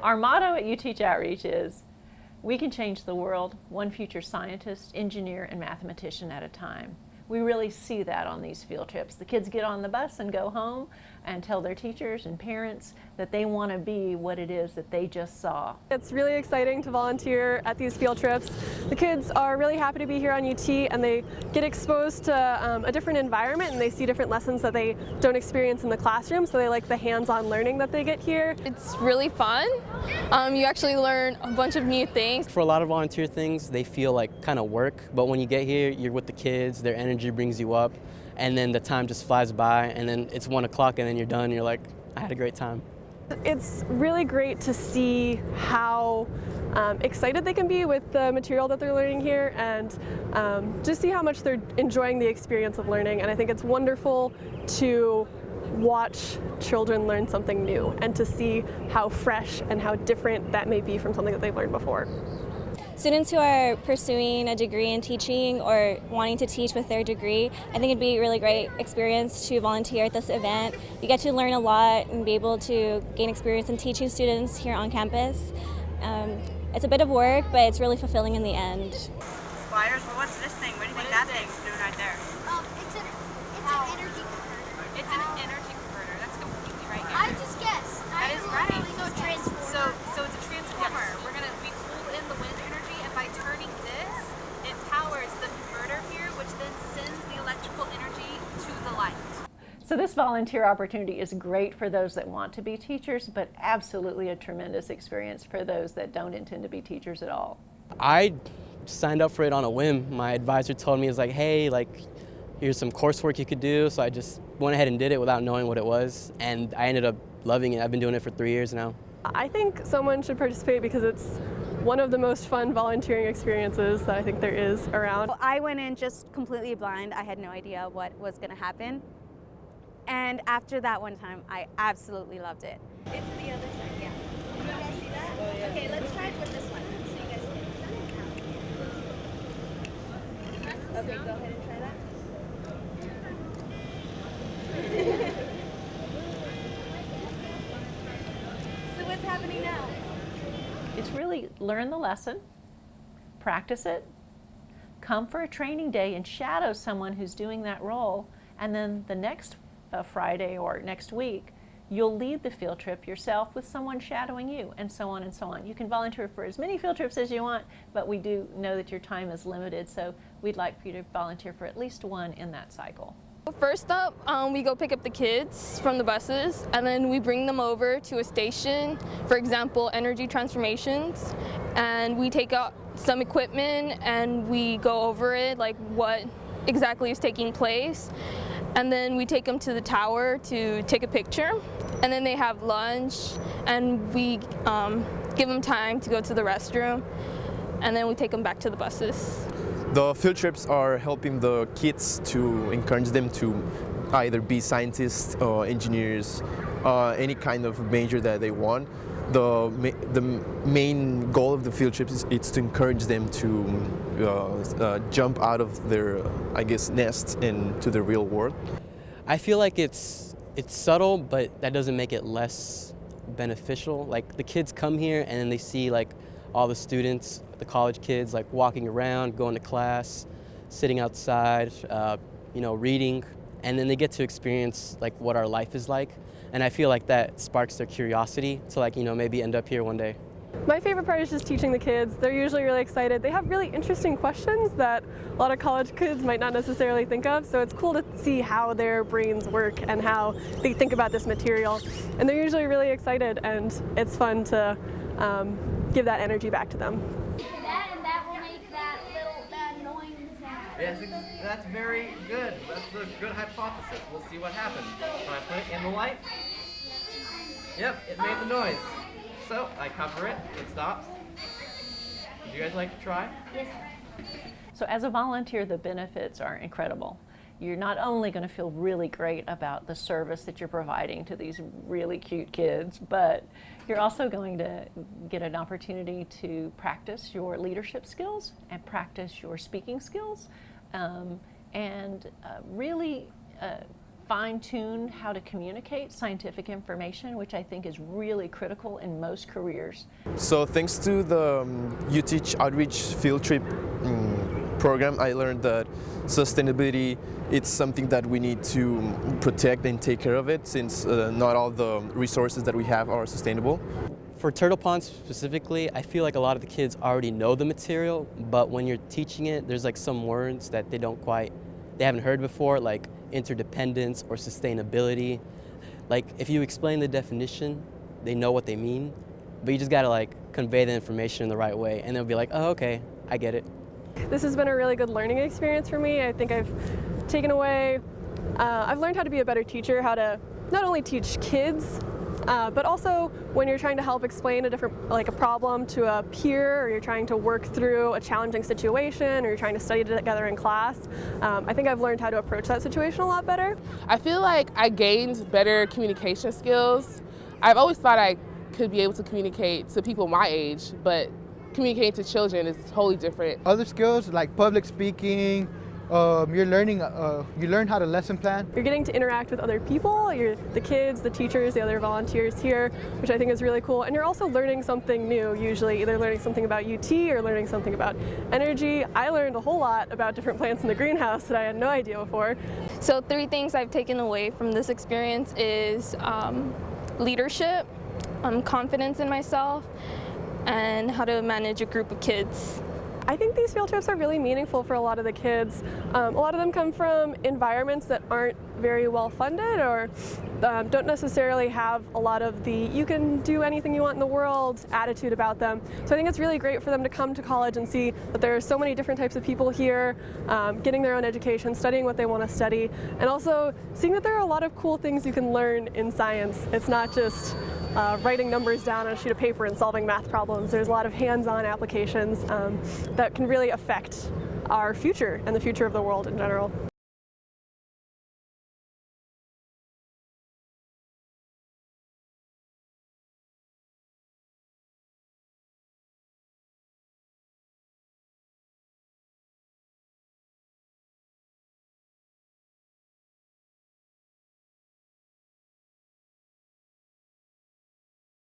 Our motto at You Teach Outreach is, we can change the world one future scientist, engineer, and mathematician at a time. We really see that on these field trips. The kids get on the bus and go home and tell their teachers and parents that they want to be what it is that they just saw. It's really exciting to volunteer at these field trips. The kids are really happy to be here on UT, and they get exposed to a different environment, and they see different lessons that they don't experience in the classroom, so they like the hands-on learning that they get here. It's really fun. You actually learn a bunch of new things. For a lot of volunteer things, they feel like kind of work, but when you get here, you're with the kids, their energy brings you up, and then the time just flies by, and then it's 1 o'clock, and then you're done, and you're like, I had a great time. It's really great to see how excited they can be with the material that they're learning here, and just see how much they're enjoying the experience of learning. And I think it's wonderful to watch children learn something new and to see how fresh and how different that may be from something that they've learned before. Students who are pursuing a degree in teaching or wanting to teach with their degree, I think it'd be a really great experience to volunteer at this event. You get to learn a lot and be able to gain experience in teaching students here on campus. It's a bit of work, but it's really fulfilling in the end. Spiders, well, what's this thing? What do you think that thing's doing right there? It's an energy converter. It's an energy converter. That's completely right. I just guessed. That is right. So transformer. So it's a transformer. We pull in the wind energy, and by turning this, it powers the converter here, which then sends the electrical energy to the light. So this volunteer opportunity is great for those that want to be teachers, but absolutely a tremendous experience for those that don't intend to be teachers at all. I signed up for it on a whim. My advisor told me, hey, here's some coursework you could do, so I just went ahead and did it without knowing what it was, and I ended up loving it. I've been doing it for 3 years now. I think someone should participate because it's one of the most fun volunteering experiences that I think there is around. I went in just completely blind. I had no idea what was going to happen. And after that one time, I absolutely loved it. It's the other side, yeah. Can you guys see that? Oh, yeah. Okay, let's try it with this one so you guys can. Okay, go ahead and try that. So what's happening now? It's really learn the lesson, practice it, come for a training day and shadow someone who's doing that role, and then the next Friday or next week, you'll lead the field trip yourself with someone shadowing you, and so on and so on. You can volunteer for as many field trips as you want, but we do know that your time is limited, so we'd like for you to volunteer for at least one in that cycle. First up, we go pick up the kids from the buses, and then we bring them over to a station, for example, Energy Transformations, and we take out some equipment and we go over it, like what exactly is taking place. And then we take them to the tower to take a picture, and then they have lunch, and we give them time to go to the restroom, and then we take them back to the buses. The field trips are helping the kids to encourage them to either be scientists or engineers, any kind of major that they want. The main goal of the field trips is to encourage them to jump out of their, nest into the real world. I feel like it's subtle, but that doesn't make it less beneficial. Like, the kids come here and then they see all the students, the college kids, walking around, going to class, sitting outside, reading, and then they get to experience what our life is like. And I feel like that sparks their curiosity to maybe end up here one day. My favorite part is just teaching the kids. They're usually really excited. They have really interesting questions that a lot of college kids might not necessarily think of, so it's cool to see how their brains work and how they think about this material. And they're usually really excited, and it's fun to give that energy back to them. That will make that annoying sound. Yes, that's very good. That's a good hypothesis. We'll see what happens. When I put it in the light, yep, it made the noise. So I cover it, it stops. Would you guys like to try? Yes. So as a volunteer, the benefits are incredible. You're not only going to feel really great about the service that you're providing to these really cute kids, but you're also going to get an opportunity to practice your leadership skills and practice your speaking skills, and really fine-tune how to communicate scientific information, which I think is really critical in most careers. So thanks to the You Teach Outreach field trip program, I learned that sustainability, it's something that we need to protect and take care of it, since not all the resources that we have are sustainable. For Turtle Pond specifically, I feel like a lot of the kids already know the material, but when you're teaching it, there's like some words that they haven't heard before, like interdependence or sustainability. Like if you explain the definition, they know what they mean, but you just gotta like convey the information in the right way, and they'll be like, oh, okay, I get it. This has been a really good learning experience for me. I think I've taken away, I've learned how to be a better teacher, how to not only teach kids, but also when you're trying to help explain a problem to a peer, or you're trying to work through a challenging situation, or you're trying to study together in class, I think I've learned how to approach that situation a lot better. I feel like I gained better communication skills. I've always thought I could be able to communicate to people my age, but communicating to children is totally different. Other skills like public speaking, you learn how to lesson plan. You're getting to interact with other people, the kids, the teachers, the other volunteers here, which I think is really cool. And you're also learning something new, usually either learning something about UT or learning something about energy. I learned a whole lot about different plants in the greenhouse that I had no idea before. So 3 things I've taken away from this experience is leadership, confidence in myself, and how to manage a group of kids. I think these field trips are really meaningful for a lot of the kids. A lot of them come from environments that aren't very well funded, or don't necessarily have a lot of the you can do anything you want in the world attitude about them. So I think it's really great for them to come to college and see that there are so many different types of people here, getting their own education, studying what they want to study, and also seeing that there are a lot of cool things you can learn in science. It's not just writing numbers down on a sheet of paper and solving math problems. There's a lot of hands-on applications that can really affect our future and the future of the world in general.